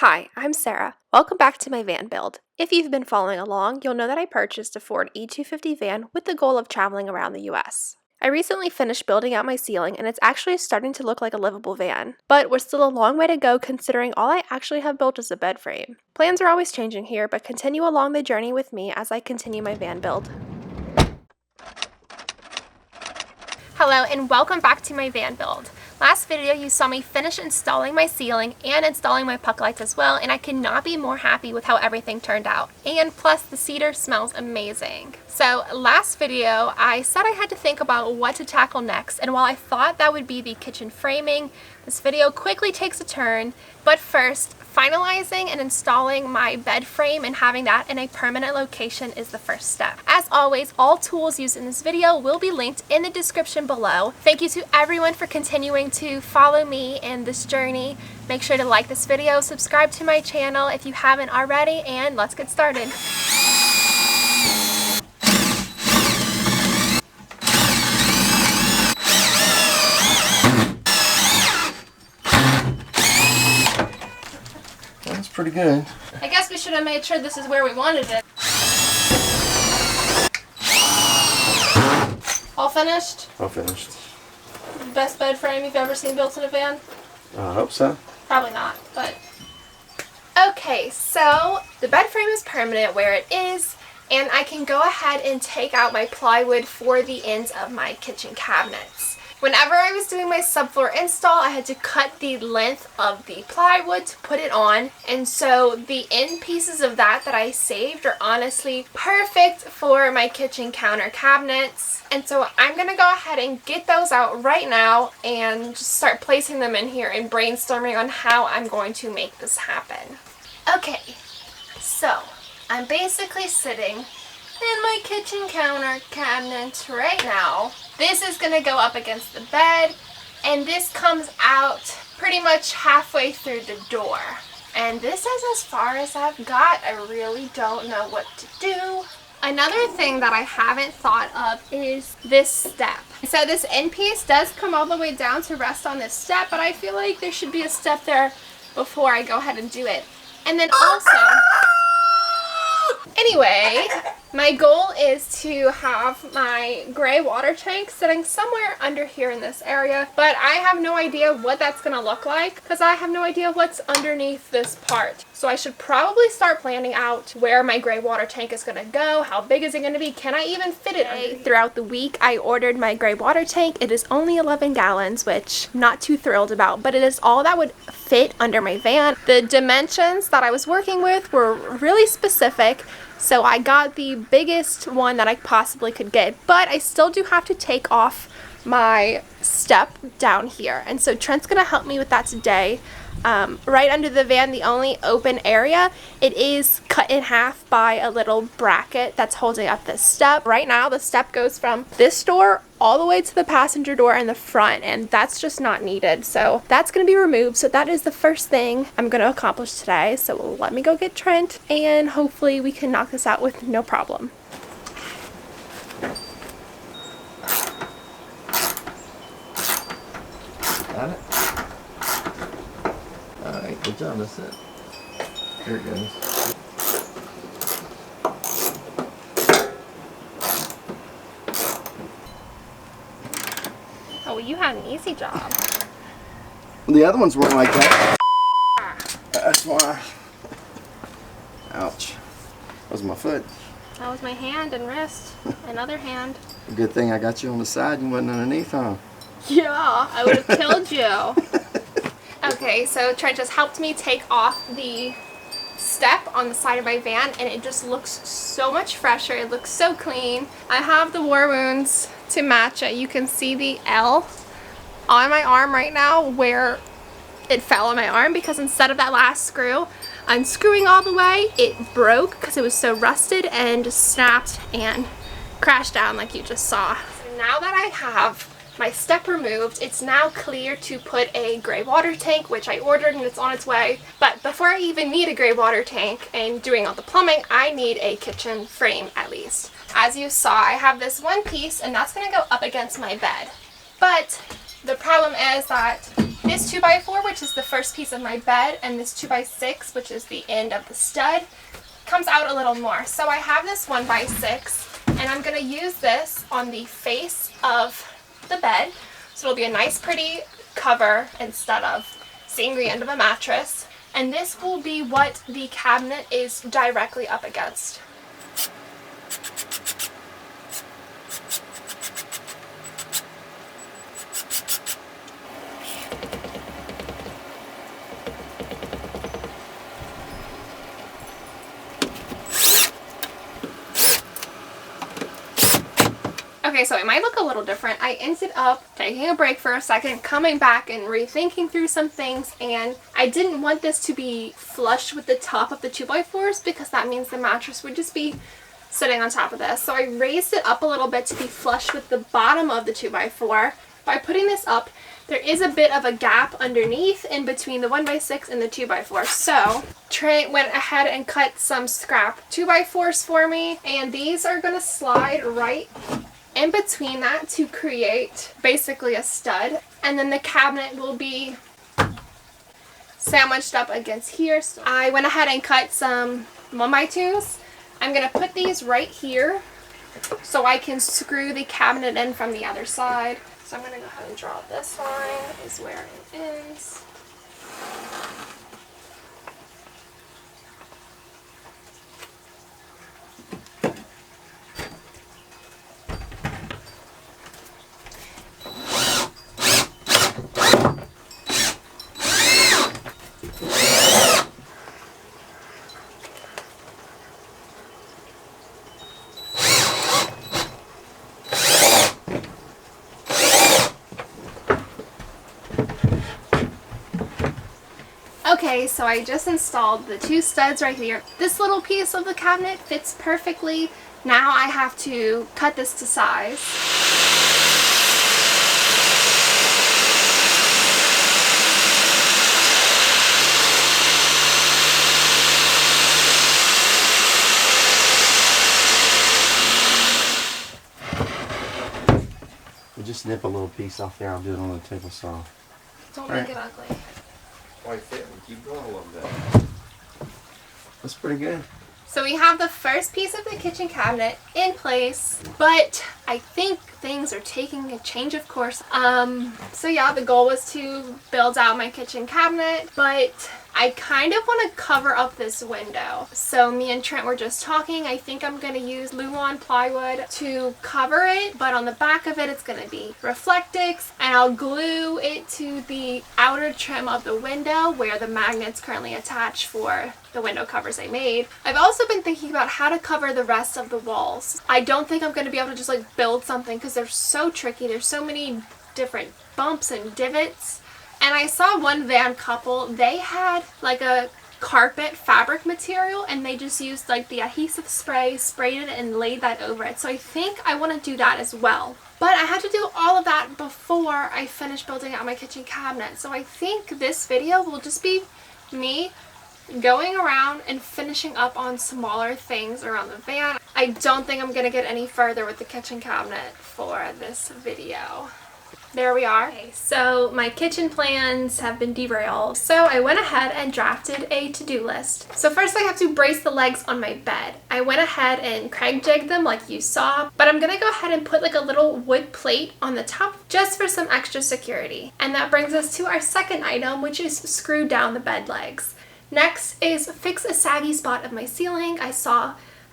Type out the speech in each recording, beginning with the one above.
Hi, I'm Sarah. Welcome back to my van build. If you've been following along, you'll know that I purchased a Ford E250 van with the goal of traveling around the US. I recently finished building out my ceiling and it's actually starting to look like a livable van, but we're still a long way to go considering all I actually have built is a bed frame. Plans are always changing here, but continue along the journey with me as I continue my van build. Hello and welcome back to my van build. Last video you saw me finish installing my ceiling and installing my puck lights as well, and I could not be more happy with how everything turned out. And plus the cedar smells amazing. So last video I said I had to think about what to tackle next, and while I thought that would be the kitchen framing, this video quickly takes a turn. But first, finalizing and installing my bed frame and having that in a permanent location is the first step. As always, all tools used in this video will be linked in the description below. Thank you to everyone for continuing to follow me in this journey. Make sure to like this video, subscribe to my channel if you haven't already, and let's get started. That's pretty good. I guess we should have made sure this is where we wanted it. All finished? All finished. Best bed frame you've ever seen built in a van? I hope so. Probably not, but... Okay, so the bed frame is permanent where it is, and I can go ahead and take out my plywood for the ends of my kitchen cabinets. Whenever I was doing my subfloor install, I had to cut the length of the plywood to put it on, and so the end pieces of that I saved are honestly perfect for my kitchen counter cabinets. And so I'm going to go ahead and get those out right now and just start placing them in here and brainstorming on how I'm going to make this happen. Okay, so I'm basically sitting in my kitchen counter cabinet right now. This is going to go up against the bed, and this comes out pretty much halfway through the door. And this is as far as I've got. I really don't know what to do. Another thing that I haven't thought of is this step. So this end piece does come all the way down to rest on this step, but I feel like there should be a step there before I go ahead and do it. And then also... Anyway, my goal is to have my gray water tank sitting somewhere under here in this area, but I have no idea what that's going to look like because I have no idea what's underneath this part. So I should probably start planning out where my gray water tank is going to go, how big is it going to be, can I even fit it under? Throughout the week, I ordered my gray water tank. It is only 11 gallons, which I'm not too thrilled about, but it is all that would fit under my van. The dimensions that I was working with were really specific, so I got the biggest one that I possibly could get, but I still do have to take off my step down here, and so Trent's gonna help me with that today. Right under the van, the only open area, it is cut in half by a little bracket that's holding up this step. Right now the step goes from this door all the way to the passenger door in the front, and that's just not needed, so that's going to be removed. So that is the first thing I'm going to accomplish today. So let me go get Trent, and hopefully we can knock this out with no problem. Got it? Alright, good job, that's it. Here it goes. Oh, well, you had an easy job. The other ones weren't like that. That's why. Ouch. That was my foot. That was my hand and wrist. Another hand. Good thing I got you on the side and you wasn't underneath, huh? Yeah, I would have killed you. Okay, so Trent just helped me take off the step on the side of my van, and it just looks so much fresher. It looks so clean. I have the war wounds to match it. You can see the L on my arm right now where it fell on my arm, because instead of that last screw unscrewing all the way, it broke because it was so rusted and just snapped and crashed down like you just saw. So now that I have my step removed, it's now clear to put a gray water tank, which I ordered and it's on its way. But before I even need a gray water tank and doing all the plumbing, I need a kitchen frame at least. As you saw, I have this one piece and that's going to go up against my bed. But the problem is that this this 2x4, which is the first piece of my bed, and this 2x6, which is the end of the stud, comes out a little more. So I have this 1x6, and I'm going to use this on the face of the bed. So it'll be a nice pretty cover instead of seeing the end of a mattress. And this will be what the cabinet is directly up against. Okay, so it might look a little different. I ended up taking a break for a second, coming back and rethinking through some things, and I didn't want this to be flush with the top of the 2x4s because that means the mattress would just be sitting on top of this. So I raised it up a little bit to be flush with the bottom of the 2x4. By putting this up, there is a bit of a gap underneath in between the 1x6 and the 2x4. So Trent went ahead and cut some scrap 2x4s for me, and these are going to slide right in between that to create basically a stud, and then the cabinet will be sandwiched up against here. So I went ahead and cut some 1x2s. I'm going to put these right here so I can screw the cabinet in from the other side. So I'm going to go ahead and draw this line is where it ends. Okay, so I just installed the 2 studs right here. This little piece of the cabinet fits perfectly. Now I have to cut this to size. We'll just snip a little piece off there. I'll do it on the table saw. Don't make it ugly. Why fit? We keep going a little bit. That's pretty good. So we have the first piece of the kitchen cabinet in place, but I think things are taking a change of course. So yeah, the goal was to build out my kitchen cabinet, but I kind of want to cover up this window. So me and Trent were just talking. I think I'm going to use Luan plywood to cover it, but on the back of it, it's going to be Reflectix, and I'll glue it to the outer trim of the window where the magnets currently attach for the window covers I made. I've also been thinking about how to cover the rest of the walls. I don't think I'm going to be able to just like build something because they're so tricky. There's so many different bumps and divots. And I saw one van couple, they had like a carpet fabric material and they just used like the adhesive spray, sprayed it and laid that over it. So I think I want to do that as well. But I had to do all of that before I finish building out my kitchen cabinet. So I think this video will just be me going around and finishing up on smaller things around the van. I don't think I'm going to get any further with the kitchen cabinet for this video. There we are. Okay, so my kitchen plans have been derailed. So I went ahead and drafted a to-do list. So first I have to brace the legs on my bed. I went ahead and Craig jigged them like you saw, but I'm gonna go ahead and put like a little wood plate on the top just for some extra security. And that brings us to our second item, which is screw down the bed legs. Next is fix a saggy spot of my ceiling. I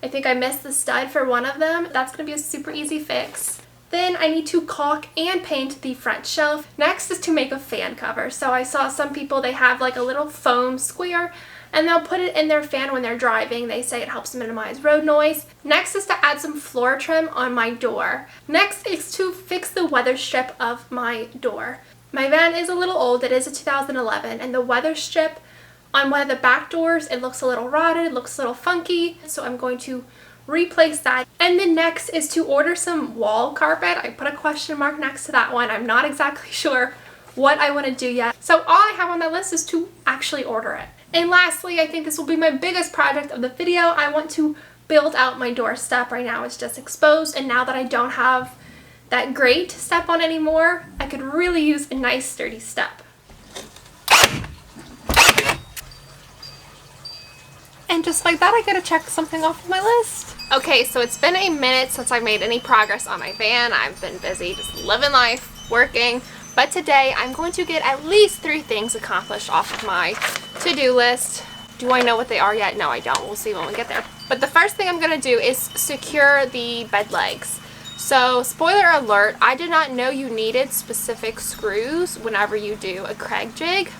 think I missed the stud for one of them. That's gonna be a super easy fix. Then I need to caulk and paint the front shelf. Next is to make a fan cover. So I saw some people, they have like a little foam square and they'll put it in their fan when they're driving. They say it helps minimize road noise. Next is to add some floor trim on my door. Next is to fix the weather strip of my door. My van is a little old. It is a 2011 and the weather strip on one of the back doors, it looks a little rotted, it looks a little funky. So I'm going to replace that. And then next is to order some wall carpet. I put a question mark next to that one. I'm not exactly sure what I want to do yet. So all I have on that list is to actually order it. And lastly, I think this will be my biggest project of the video. I want to build out my doorstep. Right now it's just exposed, and now that I don't have that grate to step on anymore, I could really use a nice sturdy step. And just like that, I get to check something off of my list. Okay, so it's been a minute since I made any progress on my van. I've been busy just living life, working. But today I'm going to get at least 3 things accomplished off of my to-do list. Do I know what they are yet? No, I don't. We'll see when we get there. But the first thing I'm going to do is secure the bed legs. So, spoiler alert, I did not know you needed specific screws whenever you do a Craig jig.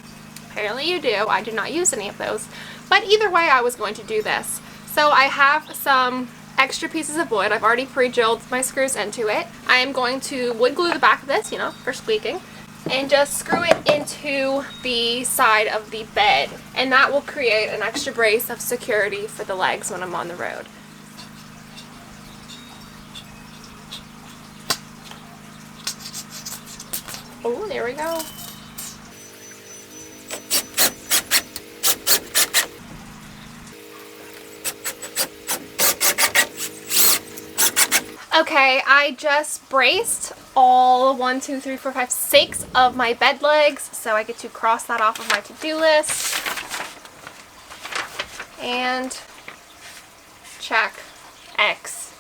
Apparently you do. I did not use any of those. But either way, I was going to do this. So I have some extra pieces of wood. I've already pre-drilled my screws into it. I am going to wood glue the back of this, you know, for squeaking, and just screw it into the side of the bed. And that will create an extra brace of security for the legs when I'm on the road. Oh, there we go. Okay, I just braced all 1, 2, 3, 4, 5, 6 of my bed legs, so I get to cross that off of my to-do list. And check X.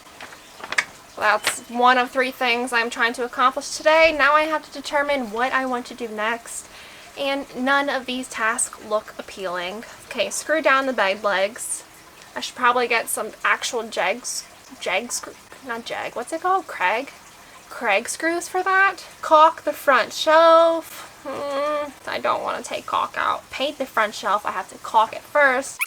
That's one of 3 things I'm trying to accomplish today. Now I have to determine what I want to do next. And none of these tasks look appealing. Okay, screw down the bed legs. I should probably get some actual Craig screws for that. Caulk the front shelf. I don't want to take caulk out. Paint the front shelf. I have to caulk it first.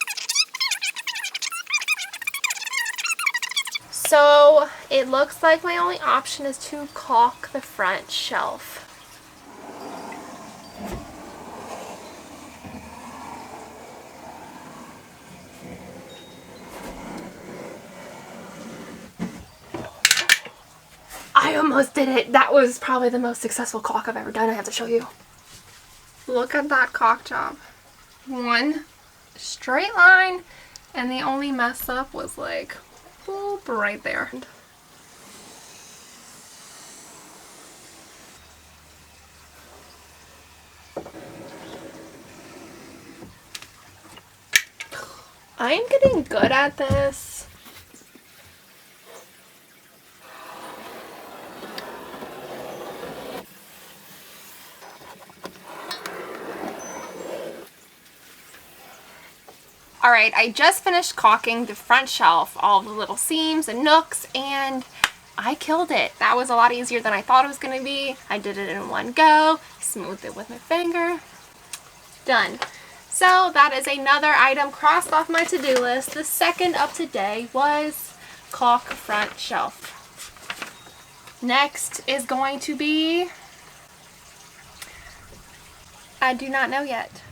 So it looks like my only option is to caulk the front shelf. I almost did it. That was probably the most successful caulk I've ever done. I have to show you. Look at that caulk job. One straight line, and the only mess up was like boop, right there. I'm getting good at this. Alright, I just finished caulking the front shelf, all the little seams and nooks, and I killed it. That was a lot easier than I thought it was going to be. I did it in one go, smoothed it with my finger. Done. So that is another item crossed off my to-do list. The second of today was caulk front shelf. Next is going to be, I do not know yet.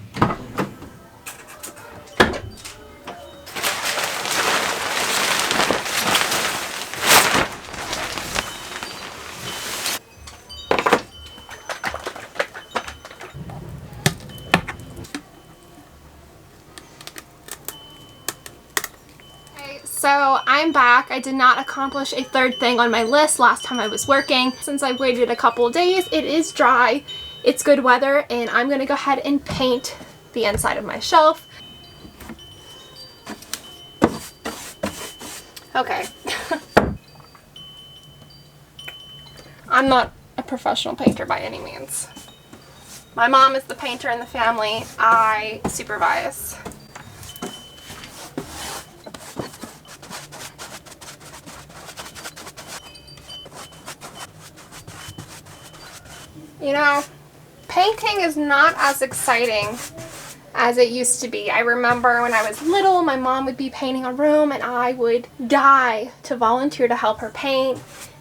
So I'm back. I did not accomplish a 3rd thing on my list last time I was working. Since I waited a couple of days, it is dry, it's good weather, and I'm gonna go ahead and paint the inside of my shelf. Okay. I'm not a professional painter by any means. My mom is the painter in the family. I supervise. You know, painting is not as exciting as it used to be. I remember when I was little, my mom would be painting a room and I would die to volunteer to help her paint.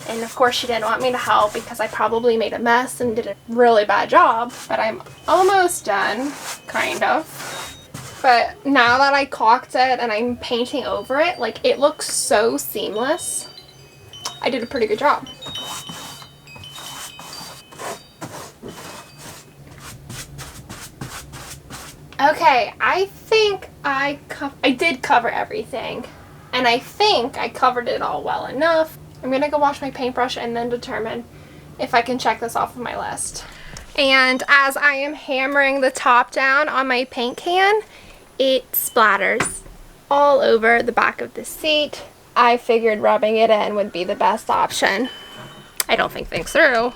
And of course she didn't want me to help because I probably made a mess and did a really bad job. But I'm almost done, kind of. But now that I caulked it and I'm painting over it, like, it looks so seamless. I did a pretty good job. Okay, I think I did cover everything, and I think I covered it all well enough. I'm gonna go wash my paintbrush and then determine if I can check this off of my list. And as I am hammering the top down on my paint can, it splatters all over the back of the seat. I figured rubbing it in would be the best option. I don't think things through.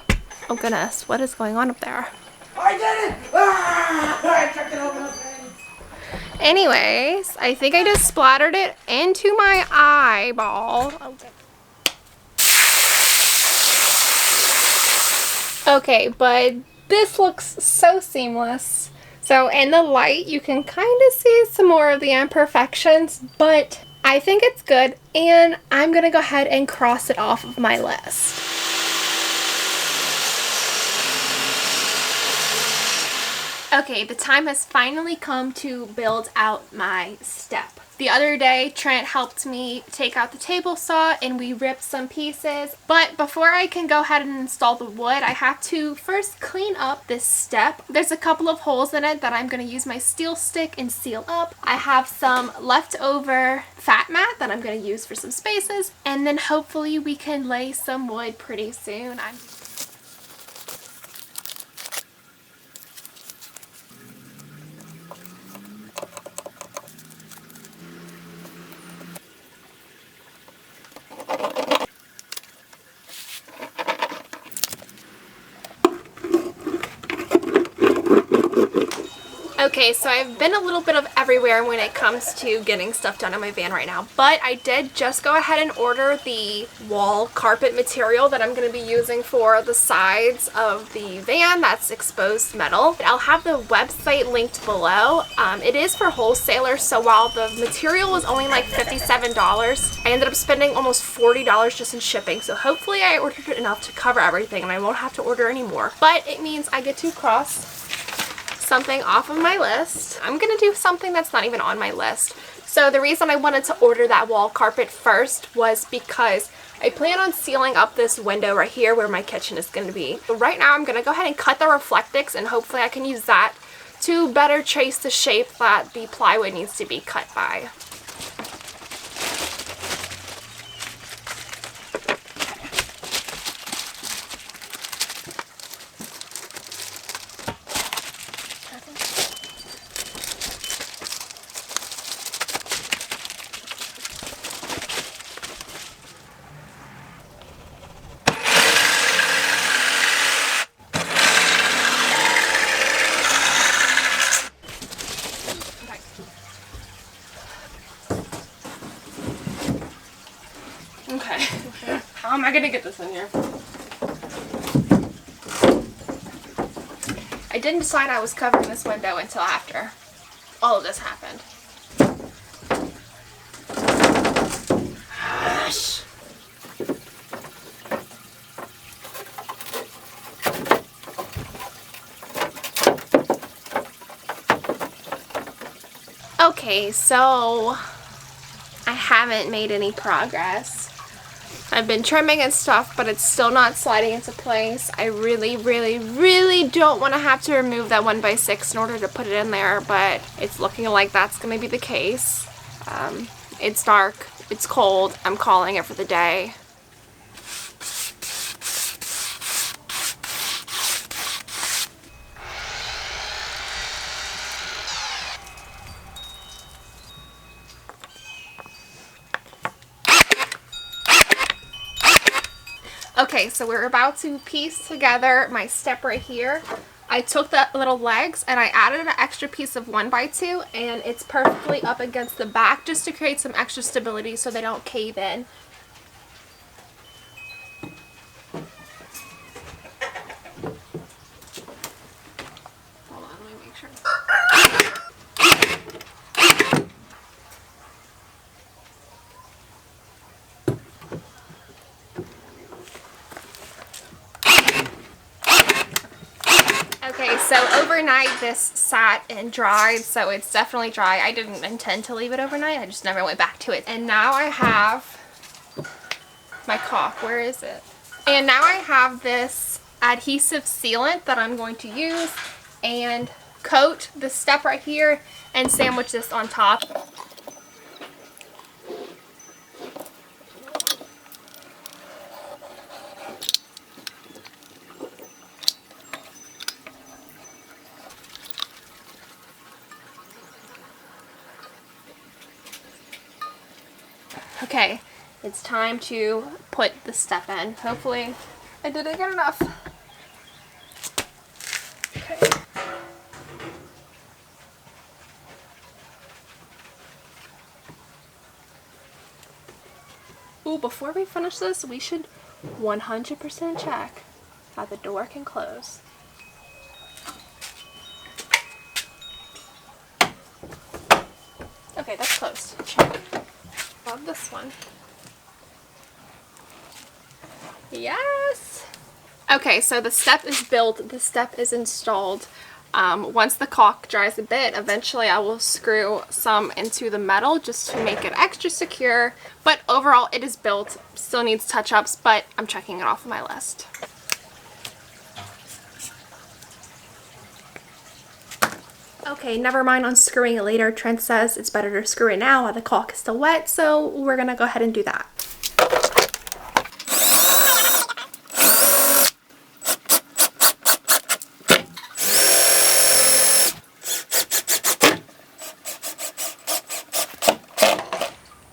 Oh goodness, what is going on up there? I did it! Ah! I took it over the fence. Anyways, I think I just splattered it into my eyeball. Okay, but this looks so seamless. So in the light, you can kind of see some more of the imperfections, but I think it's good, and I'm gonna go ahead and cross it off of my list. Okay, the time has finally come to build out my step. The other day, Trent helped me take out the table saw and we ripped some pieces. But before I can go ahead and install the wood, I have to first clean up this step. There's a couple of holes in it that I'm going to use my steel stick and seal up. I have some leftover fat mat that I'm going to use for some spaces. And then hopefully we can lay some wood pretty soon. Okay, so I've been a little bit of everywhere when it comes to getting stuff done in my van right now, but I did just go ahead and order the wall carpet material that I'm going to be using for the sides of the van. That's exposed metal. I'll have the website linked below. It is for wholesalers, so while the material was only like $57, I ended up spending almost $40 just in shipping, so hopefully I ordered enough to cover everything and I won't have to order any more. But it means I get to cross something off of my list. I'm gonna do something that's not even on my list. So the reason I wanted to order that wall carpet first was because I plan on sealing up this window right here where my kitchen is gonna be. So right now I'm gonna go ahead and cut the Reflectix and hopefully I can use that to better trace the shape that the plywood needs to be cut by. Okay. How am I gonna get this in here? I didn't decide I was covering this window until after all of this happened. Hush. Okay, so I haven't made any progress. I've been trimming and stuff, but it's still not sliding into place. I really don't want to have to remove that 1x6 in order to put it in there, but it's looking like that's going to be the case. It's dark, it's cold, I'm calling it for the day. Okay, so we're about to piece together my step right here. I took the little legs and I added an extra piece of 1x2 and it's perfectly up against the back just to create some extra stability so they don't cave in. Hold on, let me make sure. Okay, so overnight this sat and dried, so it's definitely dry. I didn't intend to leave it overnight, I just never went back to it. And now I have my caulk, where is it? And now I have this adhesive sealant that I'm going to use and coat the step right here and sandwich this on top. Okay, it's time to put the step in. Hopefully I didn't get enough. Okay. Ooh, before we finish this, we should 100% check that the door can close. Okay, that's closed. Check. Love this one. Yes! Okay, so the step is built, the step is installed. Once the caulk dries a bit, eventually I will screw some into the metal just to make it extra secure. But overall, it is built. Still needs touch-ups, but I'm checking it off my list. Okay, never mind on screwing it later. Trent says it's better to screw it now while the caulk is still wet, so we're gonna go ahead and do that.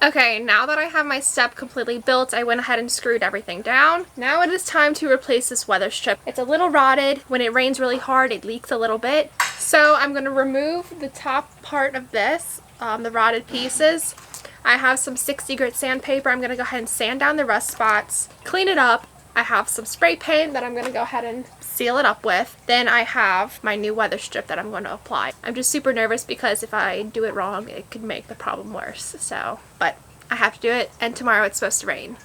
Okay, now that I have my step completely built, I went ahead and screwed everything down. Now it is time to replace this weather strip. It's a little rotted. When it rains really hard, it leaks a little bit. So I'm going to remove the top part of this, the rotted pieces. I have some 60 grit sandpaper. I'm going to go ahead and sand down the rust spots, clean it up. I have some spray paint that I'm going to go ahead and seal it up with. Then I have my new weather strip that I'm going to apply. I'm just super nervous because if I do it wrong, it could make the problem worse. So, but I have to do it, and tomorrow it's supposed to rain.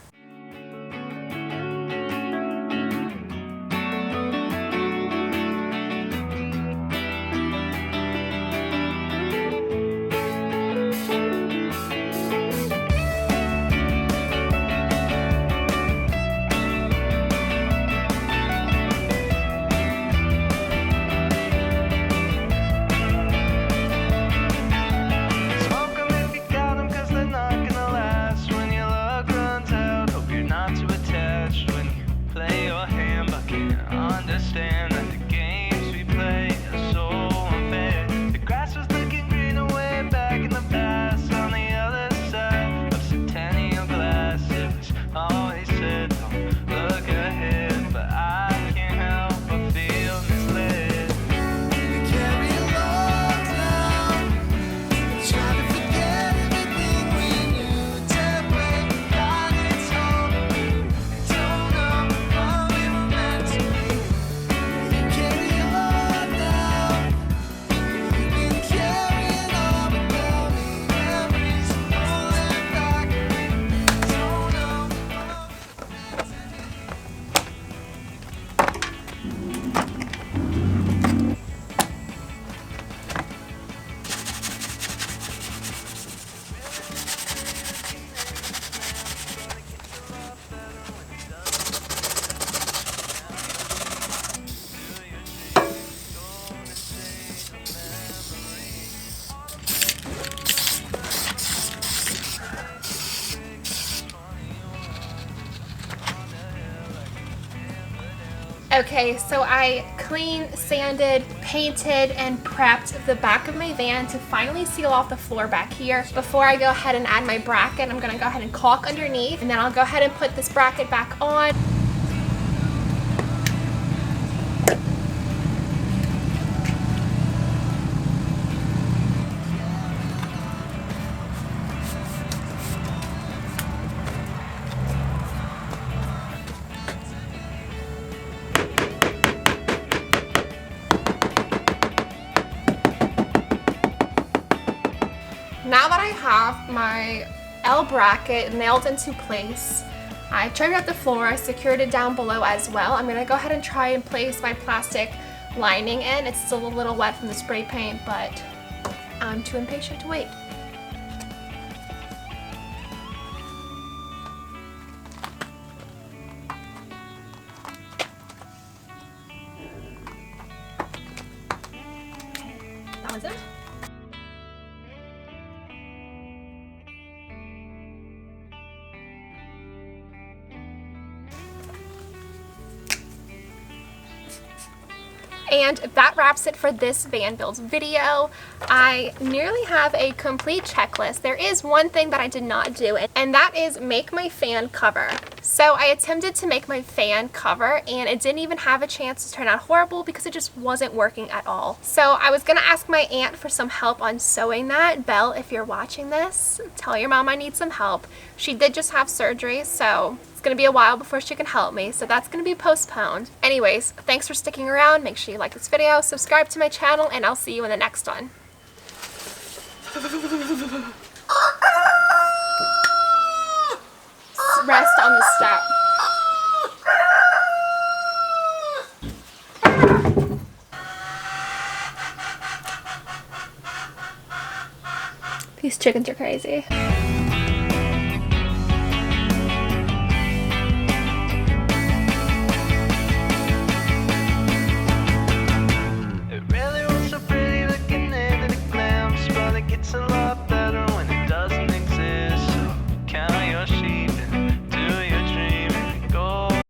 Okay, so I cleaned, sanded, painted, and prepped the back of my van to finally seal off the floor back here. Before I go ahead and add my bracket, I'm going to go ahead and caulk underneath, and then I'll go ahead and put this bracket back on. Now that I have my L bracket nailed into place, I trimmed up the floor, I secured it down below as well. I'm gonna go ahead and try and place my plastic lining in. It's still a little wet from the spray paint, but I'm too impatient to wait. That one's it. And that wraps it for this van build video. I nearly have a complete checklist. There is one thing that I did not do, and that is make my fan cover. So I attempted to make my fan cover, and it didn't even have a chance to turn out horrible because it just wasn't working at all. So I was gonna ask my aunt for some help on sewing that. Belle, if you're watching this, tell your mom I need some help. She did just have surgery, so it's gonna be a while before she can help me, so that's gonna be postponed. Anyways, thanks for sticking around. Make sure you like this video, subscribe to my channel, and I'll see you in the next one. Rest on the step. These chickens are crazy. It's a lot better when it doesn't exist. So count your sheep.